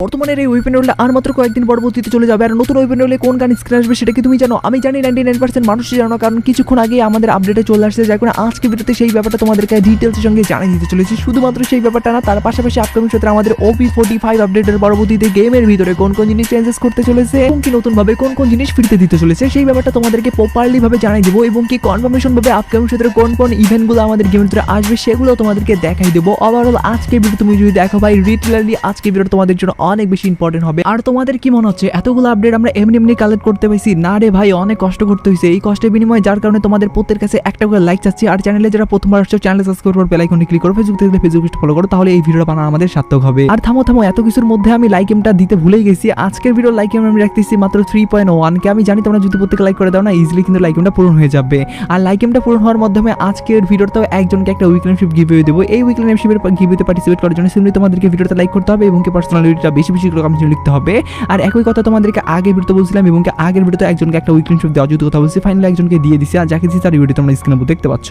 বর্তমানের এই ওয়েপেন রোলটা আর মাত্র কয়েকদিন পরবর্তীতে চলে যাবে। আর নতুন ওয়েপেন রোলে কোন গান স্ক্রিন আসবে সেটা কি তুমি জানো? আমি জানি 99% মানুষই জানো, কারণ কিছুক্ষণ আগে আমাদের আপডেটে চলে আসছে, যার কারণে আজকে ভিডিওতে সেই ব্যাপারটা তোমাদেরকে ডিটেলসের সঙ্গে জানিয়ে দিতে চলেছি। শুধুমাত্র সেই ব্যাপারটা না, তার পাশাপাশি আপকামিং সূত্রে আমাদের OP45 আপডেটের পরবর্তীতে গেমের ভিতরে কোন কোন জিনিস চেঞ্জেস করতে চলেছে এবং কি নতুন ভাবে কোন কোন জিনিস ফ্রিতে দিতে চলেছে সেই ব্যাপারটা তোমাদেরকে প্রপারলি ভাবে জানিয়ে দেবো, এবং কি কনফার্মেশন ভাবে আপকামিং সূত্রে কোন কোন ইভেন্টগুলো আমাদের গেমের ভিতরে আসবে সেগুলো তোমাদেরকে দেখাই দেবো। ওভারঅল আজকে ভিডিও তুমি যদি দেখো ভাই, লিটারালি আজকে ভিডিও তোমাদের জন্য অনেক বেশি ইম্পর্টেন্ট হবে। আর তোমাদের কি মনে হচ্ছে এতগুলো আপডেট আমরা এমনি এমনি কালেক্ট করতে পাইছি? না রে ভাই, অনেক কষ্ট করতে হয়েছে। এই কষ্টের বিনিময়ে যার কারণে তোমাদের প্রত্যেকের কাছে একটা করে লাইক চাচ্ছি। আর চ্যানেলে যারা প্রথমবার আসছো চ্যানেল সাবস্ক্রাইব করে বেল আইকনে ক্লিক করো, ফেসবুক থেকে ফেসবুক পেজ ফলো করো, তাহলে এই ভিডিওটা বানানো আমাদের সার্থক হবে। আর থামো এত কিছুর মধ্যে আমি লাইক এমটা দিতে ভুলেই গেছি। আজকের ভিডিও লাইক এম আমি রাখতেছি মাত্র 3.1 কে। আমি জানি তোমরা যদি প্রত্যেকে লাইক করে দাও না, ইজিলি কিন্তু লাইক এমটা পূরণ হয়ে যাবে। আর লাইক এমটা পূরণ হওয়ার মাধ্যমে আজকের ভিডিওটাও একজনকে একটা উইকলি মেম্বারশিপ গিভওয়ে দেবো। এই উইকলি মেম্বারশিপের গিভওয়েতে পার্টিসিপেট করার জন্য সিম্পলি তোমাদেরকে ভিডিওটা লাইক করতে হবে এবং কি পার্সোনালিটিটা বেশি করে কমেন্ট লিখতে হবে। আর একই কথা তোমাদেরকে আগে ভিডিওতে বলছিলাম, এবং কি আগের ভিডিওতে একজনকে একটা উইকলি মেম্বারশিপ দেওয়ার কথা বলছি, ফাইনালি একজনকে দিয়ে দিছি। আর যাকে দিছি তার ভিডিও তোমরা স্ক্রিনে দেখতে পাচ্ছ।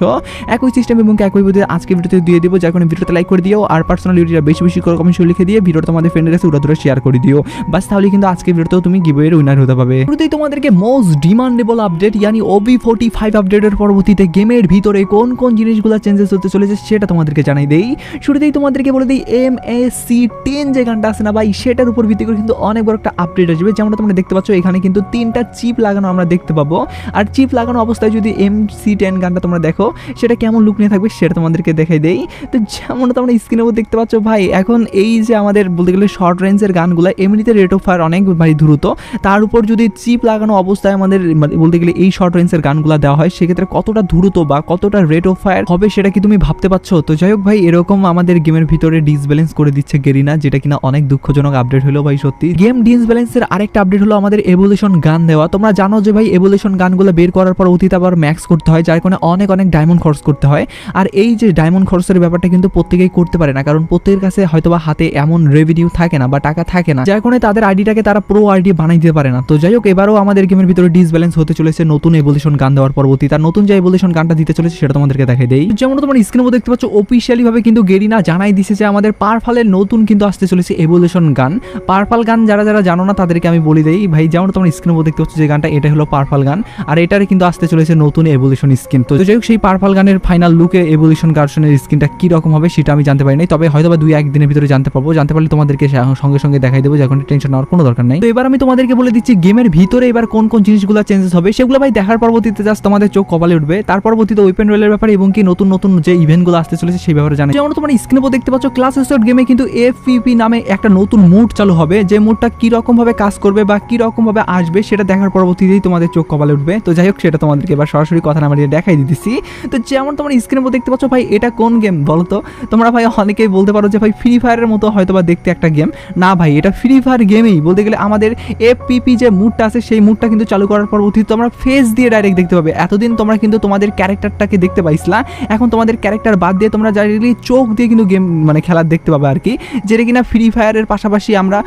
একই সিস্টেম এবং একই ভিডিও আজকে ভিডিওতে দিয়ে দেবো, যার কারণে ভিডিওটা লাইক করে দিও আর পার্সোনালিটিটা বেশি করে কমেন্ট লিখে দিয়ে ভিডিওটা তোমাদের ফ্রেন্ডের কাছে উড়াধুরা শেয়ার করে দিও। বাস তাহলে কিন্তু আজকে ভিডিওতেও তুমি গিভওয়ের উইনার হতে পারবে। শুরুতেই তোমাদেরকে মোস্ট ডিমান্ডেবল আপডেট ইয়ানি OP45 আপডেটের পরবর্তীতে গেমের ভিতরে কোন কোন জিনিসগুলো চেঞ্জেস হতে চলেছে সেটা তোমাদেরকে জানাই দেই। শুরুতেই তোমাদেরকে বলে দিই MAC10 যে গানটা আছে না ভাই, সেটার উপর ভিত্তি করে কিন্তু অনেক বড় একটা আপডেট আসবে। যেমন তোমরা দেখতে পাচ্ছ এখানে কিন্তু 3টা চিপ লাগানো আমরা দেখতে পাবো। আর চিপ লাগানো অবস্থায় যদি MC10 গানটা তোমরা দেখো সেটা কেমন লুক নিয়ে থাকবে সেটা তোমাদেরকে দেখাই দেই। তো যেমন তোমরা স্ক্রিনের উপর দেখতে পাচ্ছ ভাই, এখন এই যে আমাদের বলতে গেলে শর্ট রেঞ্জের গানগুলো এমনিতে রেট অফ ফায়ার অনেক ভাই দ্রুত, তার উপর যদি চিপ লাগানো অবস্থায় আমাদের বলতে গেলে এই শর্ট রেঞ্জের গানগুলো দেওয়া হয়, সেক্ষেত্রে কতটা দ্রুত বা কতটা রেট অফ ফায়ার হবে সেটা কি তুমি ভাবতে পারছো? তো যাই হোক ভাই, এরকম আমাদের গেমের ভিতরে ডিসব্যালেন্স করে দিচ্ছে গেরিনা, যেটা কিনা অনেক দুঃখজনক আপডেট হলো ভাই। সত্যি গেম ডিসব্যালেন্সের আরেকটা আপডেট হলো আমাদের এভলিউশন গান দেওয়া। তোমরা জানো যে ভাই এভলিউশন গানগুলো বের করার পর অতীত আবার ম্যাক্স করতে হয়, যার কারণে অনেক ডায়মন্ড খরচ করতে হয়। আর এই যে ডায়মন্ড খরচের ব্যাপারটা কিন্তু প্রত্যেকেই করতে পারে না, কারণ প্রত্যেকের কাছে হয়তোবা হাতে এমন রেভিনিউ থাকে না বা টাকা থাকে না, যার কারণে তাদের আইডিটাকে তারা প্রো আইডি বানাই দিতে পারে না। তো যাই হোক, এবারও আমাদের গেমের ভিতরে ডিসব্যালেন্স হতে চলেছে নতুন এভলিউশন গান দেওয়ার পরবর্তী। তার নতুন যে এভলিউশন গানটা দিতে চলেছে সেটা তোমাদেরকে দেখাই দেই। যেমন তোমরা স্ক্রিনে দেখতে পাচ্ছ অফিশিয়ালি ভাবে কিন্তু গেরিনা জানাই দিছে যে আমাদের পারফালের নতুন কিন্তু আসতে চলেছে এভলিউশন গান। পারফাল গান যারা জানো না তাদেরকে আমি বলে দেই ভাই, যেমন তোমরা স্ক্রিনে দেখতে পাচ্ছ যে গানটা, এটা হলো পারফাল গান। আর এটারে কিন্তু আসতে চলেছে নতুন এভলিউশন স্কিন। তো যাই হোক, সেই পারফাল গানের ফাইনাল লুকে এভলিউশন ভার্সনের স্কিনটা কি রকম হবে সেটা আমি জানতে পারি নাই, তবে হয়তোবা 2-1 দিনের ভিতরে জানতে পারবো। জানতে পারলে তোমাদেরকে সঙ্গে সঙ্গে দেখাই দেবো, যখন টেনশন নেওয়ার কোনো দরকার নাই। তো এবার আমি তোমাদেরকে বলে দিচ্ছি গেমের ভিতরে এবার কোন কোন জিনিসগুলো চেঞ্জেস হবে সেগুলো ভাই দেখার পরবর্তীতে জাস্ট তোমাদের চোখ কপালে উঠবে। তার পরবর্তীতে ওয়েপেন রোলের ব্যাপারে এবং কি নতুন যে ইভেন্টগুলো আসতে চলেছে সেই ব্যাপারে জানাই। যেমন তোমরা স্ক্রিনে দেখতে পাচ্ছ ক্লাস স্টার্ট গেমে কিন্তু FPP নামে একটা নতুন মুড চালু হবে, যে মুডটা কি রকম ভাবে কাজ করবে বা কি রকম ভাবে আসবে সেটা দেখার পরবর্তীতেই তোমাদের চোখ কপালে উঠবে। তো যাই হোক, সেটা তোমাদেরকে এবার সরাসরি কথা না বাড়িয়ে দেখাই দিতেছি। তো যেমন তোমরা স্ক্রিনে দেখতে পাচ্ছ ভাই, এটা কোন গেম বলো তো? তোমরা ভাই অনেকেই বলতে পারো যে ভাই ফ্রি ফায়ারের মতো হয়তোবা দেখতে একটা গেম। না ভাই, এটা ফ্রি ফায়ার গেমেই। বলতে গেলে আমাদের FPP যে মুডটা আছে সেই মুডটা কিন্তু চালু করার পরবর্তীতে তোমরা ফেস দিয়ে ডাইরেক্ট দেখতে পাবে। এতদিন তোমরা কিন্তু তোমাদের ক্যারেক্টারটাকে দেখতে পাইছিলা, এখন তোমাদের ক্যারেক্টার বাদ দিয়ে তোমরা ডাইরেক্টলি চোখ দিয়ে কিন্তু গেম খেলার দেখতে পাবে আর কি, যেটা কিনা ফ্রি ফায়ারের পাশাপাশি আমরা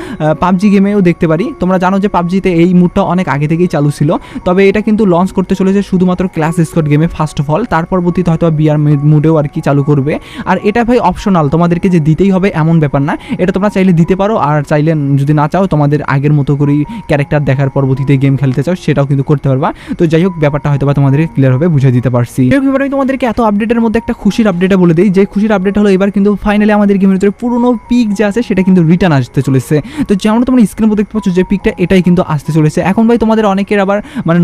পাবজি গেমেও দেখতে পারি। তোমরা জানো যে পাবজিতে এই মুডটা অনেক আগে থেকেই চালু ছিল, তবে এটা কিন্তু লঞ্চ করতে চলেছে শুধুমাত্র ক্লাস স্কোয়াড গেমে ফার্স্ট অফ অল। তার পরবর্তীতে হয়তো বিআর মুডেও আর কি চালু করবে। আর এটা ভাই অপশনাল, তোমাদেরকে যে দিতেই হবে এমন ব্যাপার না, এটা তোমরা চাইলে দিতে পারো, আর চাইলে যদি না চাও তোমাদের আগের মতো করেই ক্যারেক্টার দেখার পরবর্তীতে গেম খেলতে চাও সেটাও কিন্তু করতে পারবা। তো যাই হোক, ব্যাপারটা হয়তো বা তোমাদেরকে ক্লিয়ার হবে বুঝিয়ে দিতে পারছি। এবার আমি তোমাদেরকে এত আপডেটের মধ্যে একটা খুশির আপডেটে বলে দিই, যে খুশির আপডেট হলো এবার কিন্তু ফাইনালি আমাদের গেমের ভিতরে পুরনো পিক যে আছে সেটা কিন্তু রিটার্ন আসতে চলেছে। তো যেমন তোমরা স্ক্রিনে দেখতে পাচ্ছ যে পিকটা, এটাই কিন্তু আসতে চলেছে। এখন ভাই তোমাদের অনেকের আবার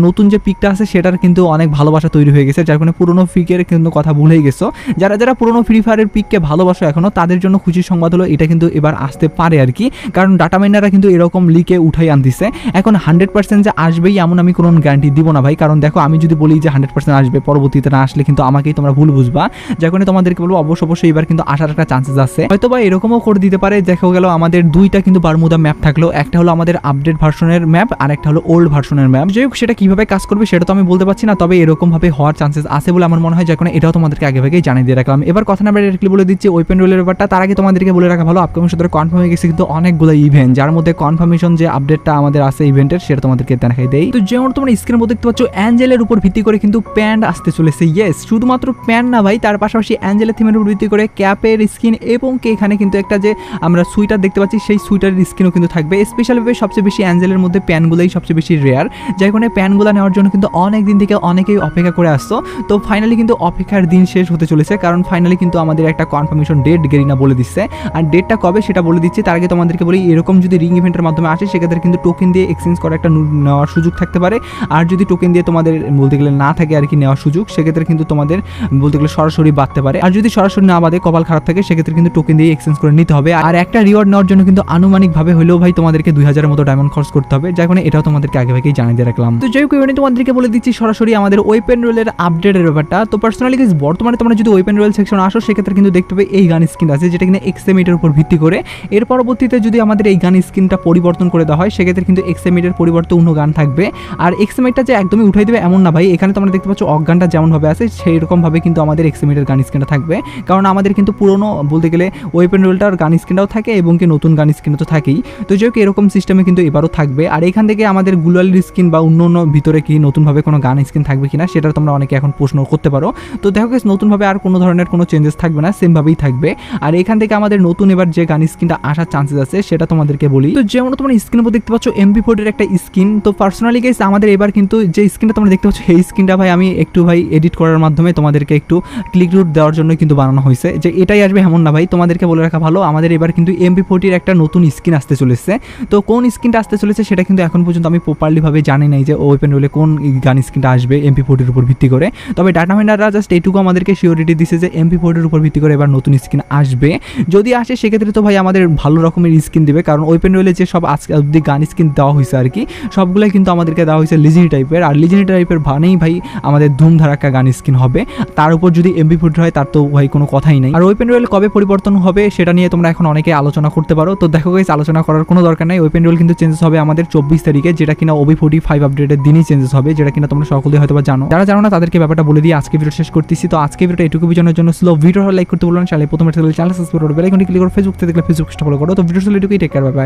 নতুন যে পিকটা আছে সেটার কিন্তু অনেক ভালোবাসা তৈরি হয়ে গেছে, যার কারণে পুরনো পিকের কিন্তু কথা ভুলেই গেছো। যারা পুরনো ফ্রি ফায়ারের পিককে ভালোবাসো এখনো, তাদের জন্য খুশির সংবাদ হলো এটা কিন্তু এবার আসতে পারে আর কি, কারণ ডাটা মাইনাররা কিন্তু এরকম লিকে উঠাই আনতেছে। এখন 100% যে আসবেই এমন আমি কোনো গ্যারান্টি দিব না ভাই, কারণ দেখো আমি যদি বলি যে 100% আসবে, পরবর্তীতে না আসলে কিন্তু আমাকেই তোমরা ভুল বুঝবা, যার কারণে তোমাদেরকে বলবো অবশ্যই এবার কিন্তু আসার একটা চান্সেস আছে। হয়তো বা এরকমও করে দিতে পারে, দেখা গেল আমাদের দুইটা কিন্তু বারমুদা ম্যাপ থাকলো, একটা হলো আমাদের আপডেট ভার্সনের ম্যাপ আর একটা হলো ওল্ড ভার্সনের ম্যাপ। যাই হোক, সেটা কিভাবে কাজ করবে সেটা তো আমি বলতে পারছি না, তবে এরকম ভাবে হওয়ার চান্সেস আছে বলে আমার মনে হয়, যার কারণে এটাও তোমাদেরকে আগে ভাগেই জানিয়ে দিয়ে রাখলাম। এবার কথা না ডাইরেক্টলি বলে দিচ্ছি ওয়েপেন রোলের ব্যাপারটা। তার আগে তোমাদেরকে বলে রাখা ভালো, আপকামিং সূত্রে কনফার্ম হয়ে গেছে কিন্তু অনেকগুলো ইভেন্ট, যার মধ্যে কনফার্মেশন যে আপডেটটা আমাদের আছে ইভেন্টের সেটা তোমাদেরকে দেখাই দেই। তো যেমন তোমরা স্ক্রিনে দেখতে পাচ্ছ অ্যাঞ্জেলের উপর ভিত্তি করে কিন্তু প্যান্ট আসতে চলেছে। ইয়েস, শুধুমাত্র প্যান্ট না ভাই, তার পাশাপাশি অ্যাঞ্জেলের থিমের উপর ভিত্তি করে ক্যাপের স্কিন এবং এখানে কিন্তু একটা যে আমরা সুইটার দেখতে পাচ্ছি সেই সুইটারের স্কিনও কিন্তু থাকবে। স্পেশালভাবে সবচেয়ে বেশি অ্যাঞ্জেলের মধ্যে প্যানগুলোই সবচেয়ে বেশি রেয়ার, যার কারণে প্যানগুলো নেওয়ার জন্য কিন্তু অনেক দিন থেকে অনেকেই অপেক্ষা করে আসতো। তো ফাইনালি কিন্তু অপেক্ষার দিন শেষ হতে চলেছে, কারণ ফাইনালি কিন্তু আমাদের একটা কনফার্মেশন ডেট গেরিনা বলে দিচ্ছে। আর ডেটটা কবে সেটা বলে দিচ্ছে, তার আগে তোমাদেরকে বলি এরকম যদি রিং ইভেন্টের মাধ্যমে আসে সেক্ষেত্রে কিন্তু টোকেন দিয়ে এক্সচেঞ্জ করার একটা নেওয়ার সুযোগ থাকতে পারে। আর যদি টোকেন দিয়ে তোমাদের বলতে গেলে না থাকে আর কি নেওয়ার সুযোগ, সেক্ষেত্রে কিন্তু তোমাদের বলতে গেলে সরাসরি বাঁধতে পারে। আর যদি সরাসরি না বাঁধে, কপাল খারাপ থাকে, সেক্ষেত্রে কিন্তু টোকেন দিয়ে এক্সচেঞ্জ করে নিতে হবে। আর একটা রিওয়ার্ড নেওয়ার জন্য কিন্তু আনুমানিকভাবে হলেও ভাই তোমাদেরকে 2000-এর মতো ডায়মন্ড খরচ করতে হবে, যার কারণে এটাও তোমাদেরকে আগে থেকেই জানিয়ে দিয়ে রাখলাম। তো যাই হোক এবারে তোমাদেরকে বলে দিচ্ছি সরাসরি আমাদের ওয়েপেন রোলের আপডেটের ব্যাপারটা। তো পার্সোনালি গাইস বর্তমানে তোমরা যদি ওয়েপেন রোল সেকশন আসো সেক্ষেত্রে কিন্তু দেখতে পাবে এই গান স্কিন আছে, যেটা কিনা এক্সএমএটের উপর ভিত্তি করে। এর পরবর্তীতে যদি আমাদের এই গান স্কিনটা পরিবর্তন করে দেওয়া হয় সেক্ষেত্রে কিন্তু এক্সএমএটের পরিবর্তে অন্য গান থাকবে। আর এক্সএমএটটা যে একদমই উঠাই দেবে এমন না ভাই, এখানে তোমরা দেখতে পাচ্ছ অজ্ঞানটা যেমনভাবে আছে সেই রকমভাবে কিন্তু আমাদের এক্সএমএটের গান স্কিনটা থাকবে, কারণ আমাদের কিন্তু পুরনো বলতে গেলে ওয়েপেন রোলটার গান স্কিনটাও থাকে এবং কি নতুন গান স্কিনও তো থাকেই। তো যাই হোক এরকম সিস্টেমে কিন্তু এবারও থাকবে। আর এখান থেকে আমাদের গ্লোয়াল স্কিন বা অন্য ভিতরে কি নতুনভাবে কোনো গান স্কিন থাকবে কিনা সেটা তোমরা অনেকে এখন প্রশ্ন করতে পারো। তো দেখো গাইস নতুনভাবে আর কোনো ধরনের কোনো চেঞ্জেস থাকবে না, সেমভাবেই থাকবে। আর এখান থেকে আমাদের নতুন এবার যে গান স্কিনটা আসার চান্সেস আছে সেটা তোমাদেরকে বলি। তো যেমন তোমরা স্ক্রিনের উপর দেখতে পাচ্ছ MP40 একটা স্কিন। তো পার্সোনালি গাইস আমাদের এবার কিন্তু যে স্কিনটা তোমরা দেখতে পাচ্ছ এই স্কিনটা ভাই আমি একটু ভাই এডিট করার মাধ্যমে তোমাদেরকে একটু ক্লিক রুট দেওয়ার জন্য কিন্তু বানানো হয়েছে, যে এটাই আসবে এমন না ভাই। তোমাদেরকে বলে রাখা ভালো, আমাদের এবার কিন্তু MP40 একটা নতুন স্কিন আসতে চলেছে। তো কোন স্কিনটা আসতে চলেছে সেটা কিন্তু এখন পর্যন্ত আমি প্রপারলি ভাবে জানি নাই যে ওপেন রোলে কোন গান স্কিনটা আসবে MP40 উপর ভিত্তি করে। তবে ডাটা মাইনাররা জাস্ট এইটুকু আমাদেরকে সিওরিটি দিছে যে MP40 উপর ভিত্তি করে এবার নতুন স্কিন আসবে। যদি আসে সেক্ষেত্রে তো ভাই আমাদের ভালো রকমের স্কিন দেবে, কারণ ওপেন রোলে যে সব আজকে অবধি গান স্কিন দেওয়া হয়েছে আর কি সবগুলাই কিন্তু আমাদেরকে দেওয়া হয়েছে লিজেন্ডারি টাইপের। আর লিজেন্ডারি টাইপের ভানেই ভাই আমাদের ধুম ধারাক্কা গান স্কিন হবে, তার উপর যদি MP40 হয় তার তো ভাই কোনো কথাই নেই। আর ওপেন রোল কবে পরিবর্তন হবে সেটা নিয়ে তোমরা এখন অনেকে আলোচনা করতে পারো। তো দেখো গাইস আলোচনা করার কোনো দরকার নাই, ওপেন রোল কিন্তু চেঞ্জেস হবে আমাদের 24 তারিখে, যেটা কিনা OB45 আপডেটের দিনই চেঞ্জেস হবে, যেটা কিনা তোমরা সকলেই হয়তো বা জানো। যারা জানো না তাদেরকে ব্যাপারটা বলে দিয়ে আজকে ভিডিও শেষ করতেছি। তো আজকে ভিডিওটা এটুকু বোঝানোর জন্য স্লো ভিডিও লাইক করতে বলবেন, চ্যানেল প্রথমে চ্যানেল সাবস্ক্রাইব করে বেল আইকনটি ক্লিক করে ফেসবুক থেকে দেখলে ফেসবুক ফলো করো। তো ভিডিও এটুকুই, টেক কেয়ার, বাই বাই।